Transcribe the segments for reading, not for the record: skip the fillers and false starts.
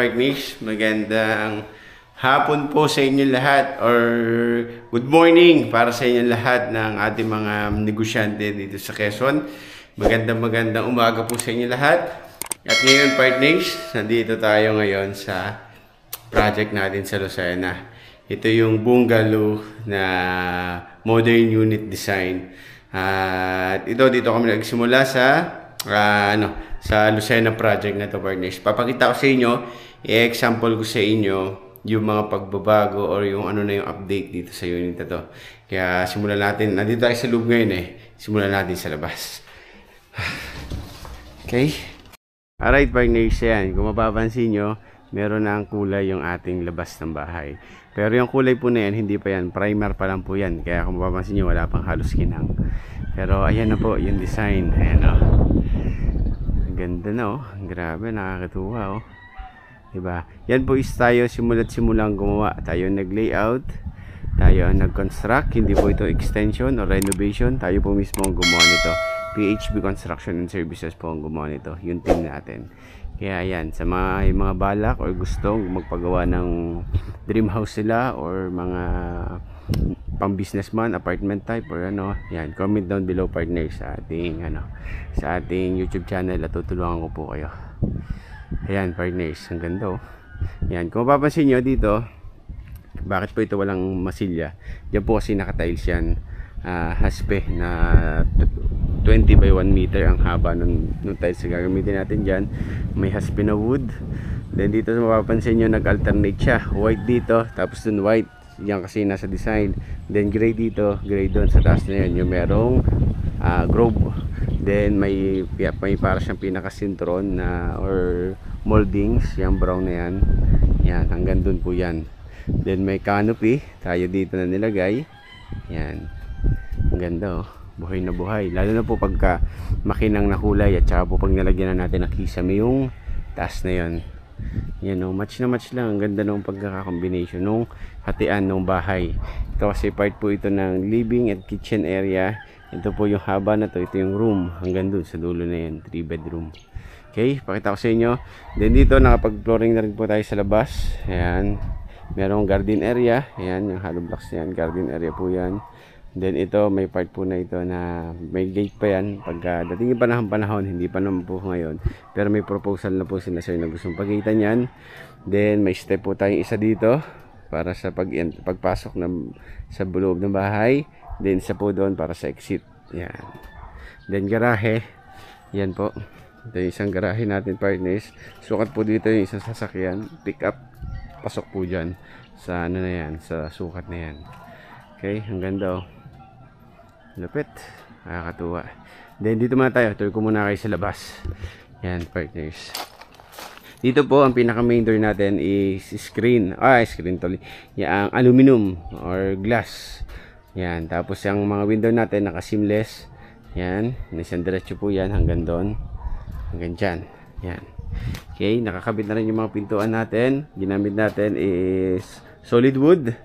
partners, magandang hapon po sa inyo lahat or good morning para sa inyo lahat ng ating mga negosyante dito sa Quezon. Magandang umaga po sa inyo lahat. At ngayon partners, nandito tayo ngayon sa project natin sa Lucena. Ito yung bungalow na modern unit design. At dito kami nagsimula sa sa Lucena project na to partners. Papakita ko sa inyo, i-example ko sa inyo yung mga pagbabago or yung ano na yung update dito sa unit na to. Kaya simulan natin, nandito tayo sa loob ngayon simulan natin sa labas. Okay? Alright partners, yan. Kung mapapansin nyo, meron na ang kulay yung ating labas ng bahay. Pero yung kulay po na yan, hindi pa yan. Primer pa lang po yan. Kaya kung mapapansin nyo, wala pang halos kinang. Pero ayan na po yung design. Ayan o. Ganda na grabe, nakakatuwa diba? Yan po is tayo simulang gumawa. Tayo nag-layout, tayo nag-construct. Hindi po ito extension or renovation. Tayo po mismo ang gumawa nito. PHB Construction and Services po ang gumawa nito. Yung team natin. Kaya yan, sa mga balak or gustong magpagawa ng dream house sila or mga pang businessman, apartment type or yan, comment down below partners sa ating YouTube channel at tutulungan ko po kayo. Ayan partners, ang ganda Yan, kung mapapansin nyo dito, bakit po ito walang masilya? Yan po kasi naka-tiles yan, haspe na 20 by 1 meter ang haba ng tiles na gagamitin natin dyan. May haspe na wood. Then dito mapapansin nyo, nag-alternate siya, white dito, tapos dun white. Yan kasi nasa design. Then gray dito, gray doon sa taas na yan. Yung merong grove. Then may para siyang pinaka-sintron na or moldings. Yung brown na yan. Yan, hanggang doon po yan. Then may canopy. Tayo dito na nilagay. Yan. Ang ganda buhay na buhay. Lalo na po pagka makinang na kulay at saka po pag nilagyan na natin ng kisame yung taas na yan. Yan match na match lang. Ang ganda ng pagkaka-combination nung hatian ng bahay. Ito kasi part po ito ng living at kitchen area. Ito po yung haba na to. Ito yung room. Hanggang doon sa dulo na yan. 3 bedroom. Okay, pakita ko sa inyo. Then dito nakapag-flooring na rin po tayo sa labas. Ayan. Merong garden area. Ayan, yung hollow blocks yan. Garden area po yan. Then ito, may part po na ito na may gate pa yan. Pagka dating yung panahon, hindi pa naman po ngayon. Pero may proposal na po sila sir na gustong pagitan yan. Then may step po tayong isa dito para sa pagpasok sa loob ng bahay. Then isa po doon para sa exit. Yan. Then garahe. Yan po. Ito yung isang garahe natin partners. Sukat po dito yung isang sasakyan. Pick up. Pasok po dyan. Sa na yan. Sa sukat na yan. Okay. Ang ganda Lupit. Nakakatuwa. Then dito muna tayo. Tour ko muna kayo sa labas. Yan partners. Dito po ang pinaka main door natin is screen. Screen tuloy. Yung aluminum or glass. Yan. Tapos yung mga window natin naka seamless. Yan. Isang diretso po yan hanggang doon. Hanggang dyan. Yan. Okay. Nakakabit na rin yung mga pintuan natin. Ginamit natin is solid wood.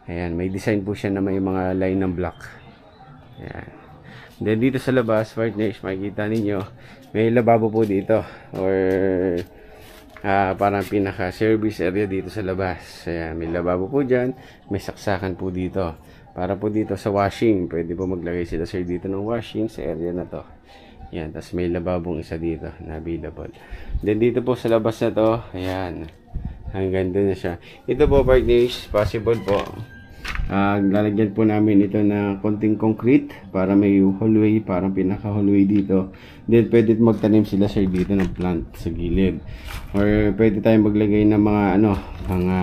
Ayan. May design po siya na may mga line ng block. Ayan. Then dito sa labas partners, makikita ninyo may lababo po dito or parang pinaka service area dito sa labas. Ayan, may lababo po dyan, may saksakan po dito para po dito sa washing. Pwede po maglagay sila sir dito ng washing sa area na to. Ayan, tapos may lababong isa dito na available. Then dito po sa labas na to, ayan, hanggang doon na siya. Ito po partners, possible po lalagyan po namin ito na konting concrete para may hallway, parang pinaka hallway dito. Then pwede magtanim sila sir dito ng plant sa gilid, or pwede tayong maglagay ng mga mga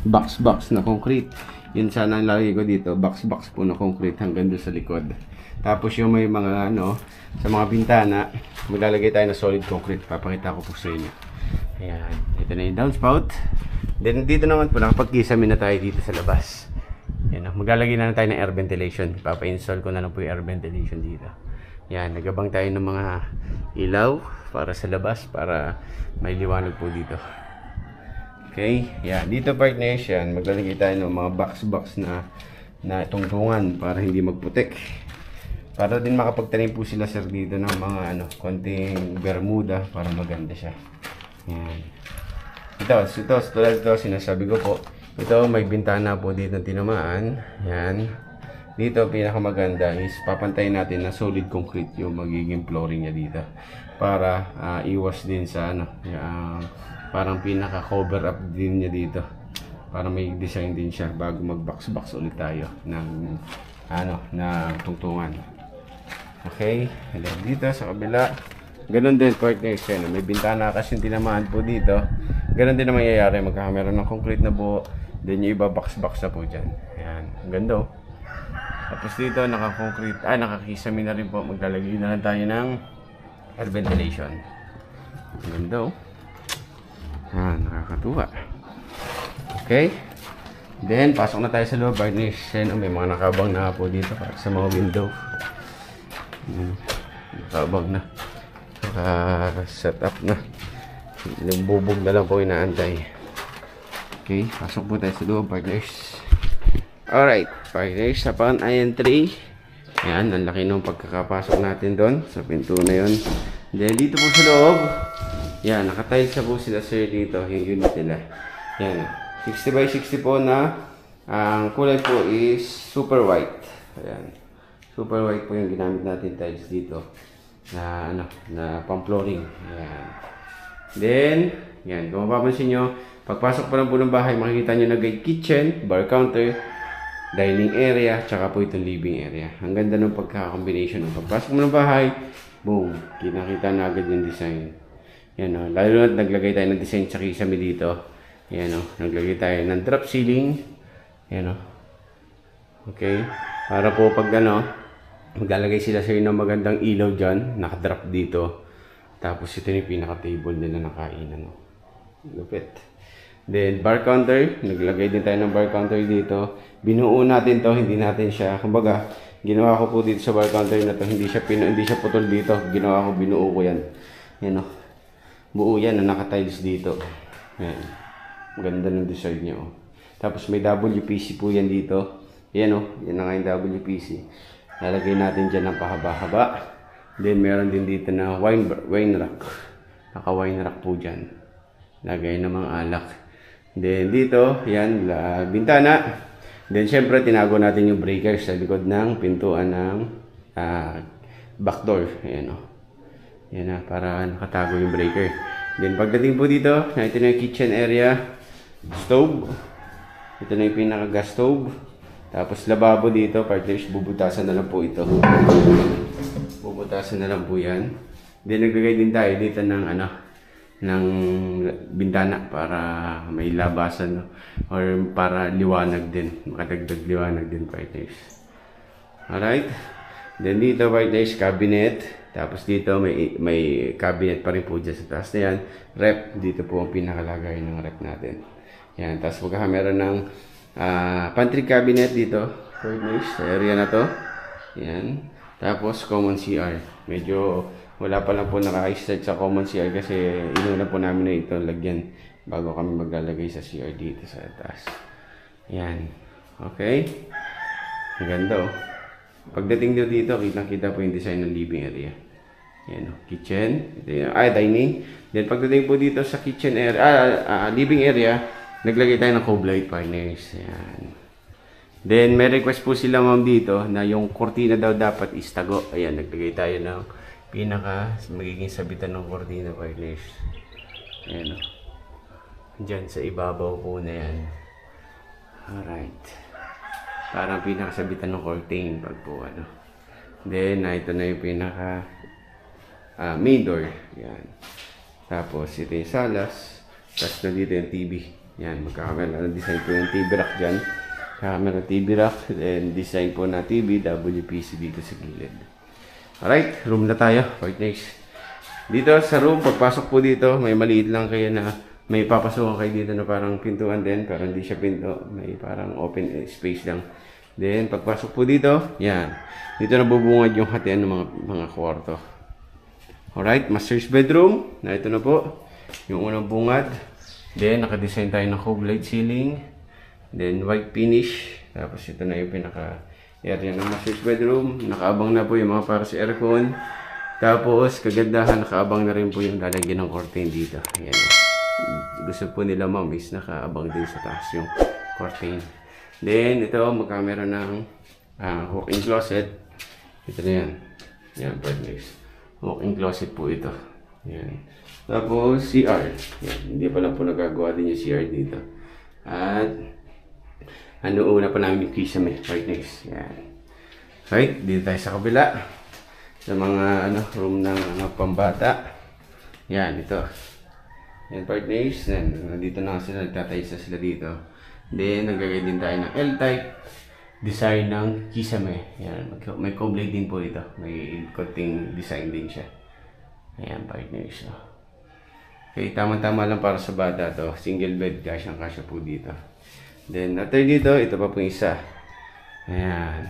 box na concrete. Yun sana ang lagay ko dito, box po na concrete hanggang doon sa likod. Tapos yung may mga sa mga bintana, maglalagay tayo ng solid concrete. Papakita ko po sa inyo. Ayan, ito na yung downspout. Then dito naman po nakapagkisame na tayo dito sa labas. Yan, maglalagay na tayo ng air ventilation. Papa-install ko na lang po yung air ventilation dito. Yan, nagabang tayo ng mga ilaw para sa labas para may liwanag po dito. Okay, yan. Dito partners, yan, maglalagay tayo ng mga box na tungtungan para hindi magputik. Para din makapagtanim po sila sir dito ng mga konting bermuda para maganda siya. Yan. ito, tulad ito, sinasabi ko po. Ito, may bintana po dito ng tinamaan. Yan. Dito, pinakamaganda is papantayin natin na solid concrete yung magiging flooring niya dito. Para iwas din sa parang pinaka-cover up din niya dito. Para may design din siya bago mag-box ulit tayo ng tungtungan. Okay, dito sa kabila. Ganon din partners, may bintana kasi tinamaan po dito. Ganon din na mangyayari, magkakameron ng concrete na buo. Then yung iba box na po dyan. Ayan, ang ganda. Tapos dito naka-concrete, nakakisami na rin po. Maglalagay na lang tayo ng air ventilation. Ang ganda. Nakakatuwa. Okay. Then pasok na tayo sa loob partners. May mga nakabang na po dito para sa mga window. Nakabang na. Naka-set up na. Yung bubog na lang po inaantay. Okay, pasok po tayo sa loob partners. Alright, partners, upon entry. Ayan, ang laki nung pagkakapasok natin doon sa pinto na yun. Then dito po sa loob, yan, nakatiles na po sila sir dito, yung unit nila. Yan, 60 by 60 po na ang kulay po is super white. Ayan, super white po yung ginamit natin tiles dito na na pang-flooring. Ayan. Then, yan, kung mapapansin nyo, pagpasok pa lang po ng bahay, makikita nyo na kitchen, bar counter, dining area, tsaka po itong living area. Ang ganda ng pagka-combination ng pagpasok mo ng bahay, boom, kinakita na agad yung design. Yan lalo na naglagay tayo ng design sa kisame dito. Yan naglagay tayo ng drop ceiling. Yan okay, para po pag maglalagay sila sa ng magandang ilaw dyan, nakadrop dito. Tapos ito yung pinaka-table nila na kainan. Lupit. Then bar counter, naglagay din tayo ng bar counter dito. Binuo natin to, hindi natin siya, kumbaga, ginawa ko po dito sa bar counter na to, hindi siya putol dito. Ginawa ko, binuo ko yan. Yan buo yan na naka-tiles dito. Yan. Ganda ng design niya Tapos may WPC po yan dito. Yan yan na nga yung WPC. Lalagay natin dyan ng pahaba-haba. Then meron din dito na wine rack. Naka-wine rack po dyan. Lagay ng mga alak. Then dito, yan, bintana. Then syempre tinago natin yung breakers sa likod ng pintuan ng back door. Ayan Yan para nakatago yung breaker. Then pagdating po dito, ito na yung kitchen area. Stove. Ito na yung pinaka-gas stove. Tapos lababo dito, partners, bubutasan na lang po ito. Bubutasan na lang po yan. Then naglagay din tayo dito ng ng bintana para may labasan or para liwanag din, makadagdag liwanag din partners. Alright. Then dito partners, cabinet. Tapos dito may cabinet pa rin po dyan sa taas na yan. Rep, dito po ang pinakalagay ng rep natin. Yan, tapos meron ng pantry cabinet dito partners, sa area na to. Yan. Tapos common CR. Medyo wala pa lang po naka-start sa common CR kasi inuna po namin na ito lagyan bago kami maglalagay sa CR dito sa taas. Yan. Okay. Ang ganda Pagdating nyo dito, kitang-kita po yung design ng living area. Yan kitchen. Ito yung, dining. Then pagdating po dito sa kitchen area, living area, naglagay tayo ng cove light partners. Yan. Then may request po sila ma'am dito na yung kortina daw dapat istago. Ayan, naglagay tayo ng magiging sabitan ng kortina partners. Ayan Diyan sa ibabaw po na yan. Alright. Parang pinakasabitan ng curtain pag po Then ito na yung pinaka main door. Yan. Tapos ito yung salas. Tapos na dito yung TV. Yan, magkakamera. Design po yung TV rack dyan. Camera TV rack. Then design po na TV, WPC dito sa gilid. Alright, room na tayo, partners. Dito sa room, pagpasok po dito, may maliit lang kayo na may papasukan kayo dito na parang pintuan din, pero hindi siya pinto, may parang open space lang. Then, pagpasok po dito, yan. Dito nabubungad yung hatian ng mga kwarto. Alright, master's bedroom, na ito na po, yung unang bungad. Then, naka-design tayo ng cove light ceiling. Then, white finish. Tapos, ito na yung pinaka-area ng master's bedroom. Nakaabang na po yung mga para sa aircon. Tapos, kagandahan, nakaabang na rin po yung lalagyan ng curtain dito. Ayan. gusto po nila ma'am is nakaabang din sa taas yung curtain. Then, ito, magkamera ng walk-in closet. Ito na yan. Yan, partners. Walk-in closet po ito. Yan. Tapos, CR. Yan. Hindi pa lang po nagagawa din yung CR dito. At, una pa namin yung kisame, partners. Yan. Okay, dito tayo sa kabila. Sa mga room ng pambata. Yan, ito. Yan, partners. Yan, nandito na sila, nagtatayos na sila dito. Then, naglagay din tayo ng L-type design ng kisame. Yan, may co-blade din po ito. May konting design din siya. Ayan, partners. Okay, tama-tama lang para sa bata to. Single bed, kasyang-kasya po dito. Then, after dito, ito pa po isa. Ayan.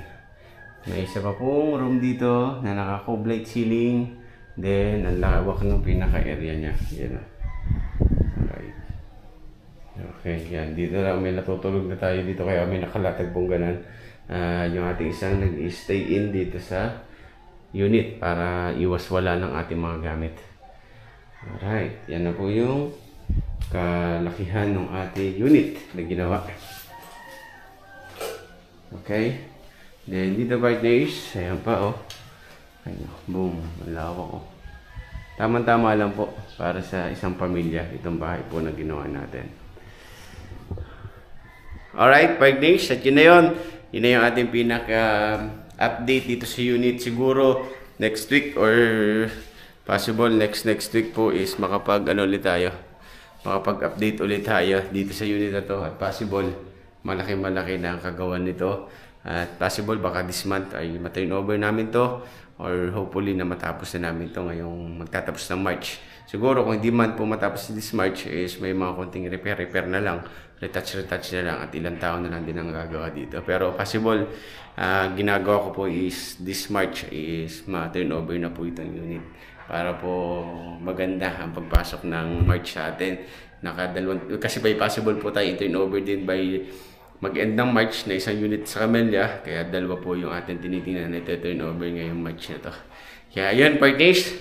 May isa pa pong room dito na naka-co-blade ceiling. Then, ang lawak ng pinaka-area niya. Yan. Alright. Okay, yan. Dito lang may natutulog na tayo dito. Kaya may nakalatag pong ganan. Yung ating isang nag-stay in dito sa unit para iwas wala ng ating mga gamit. Alright. Yan na po yung kalakihan ng ating unit na ginawa. Okay. Then, dito partners, ayan pa Ayun, boom, ang lawak Tama-tama lang po para sa isang pamilya, itong bahay po na ginawa natin. Alright, partners, at yun na yun. Yun na yung ating pinaka-update dito sa unit. Siguro, next week or possible next week po is ulit tayo. Makapag-update ulit tayo dito sa unit na to. At possible, malaki-malaki na ang kagawan nito. At possible baka this month ay ma-turn over namin to or hopefully na matapos na namin to ngayong magtatapos ng March. Siguro kung hindi man po matapos this March is may mga konting repair na lang, retouch na lang at ilang taon na lang din ang gagawa dito. Pero possible ginagawa ko po is this March is ma-turn over na po itong unit para po maganda ang pagpasok ng March sa atin. Kasi by possible po tayo turn over din by mag-end ng March na isang unit sa Camellia. Kaya dalawa po yung ating tinitingnan na ito-turn over ngayong March na to. Kaya yun, partners.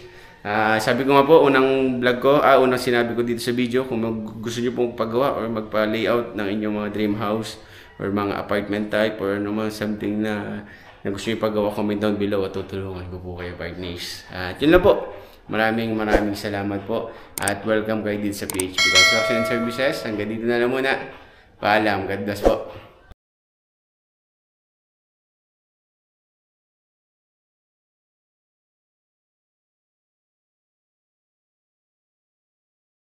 Sabi ko nga po, unang vlog ko, unang sinabi ko dito sa video, kung gusto nyo pong paggawa or magpa-layout ng inyong mga dream house or mga apartment type or naman something na gusto nyo paggawa, comment down below at tutulungan ko po kayo, partners. At yun lang po. Maraming salamat po. At welcome kayo din sa PHP Construction Services. Hanggang dito na lang muna. Paalam. God bless po.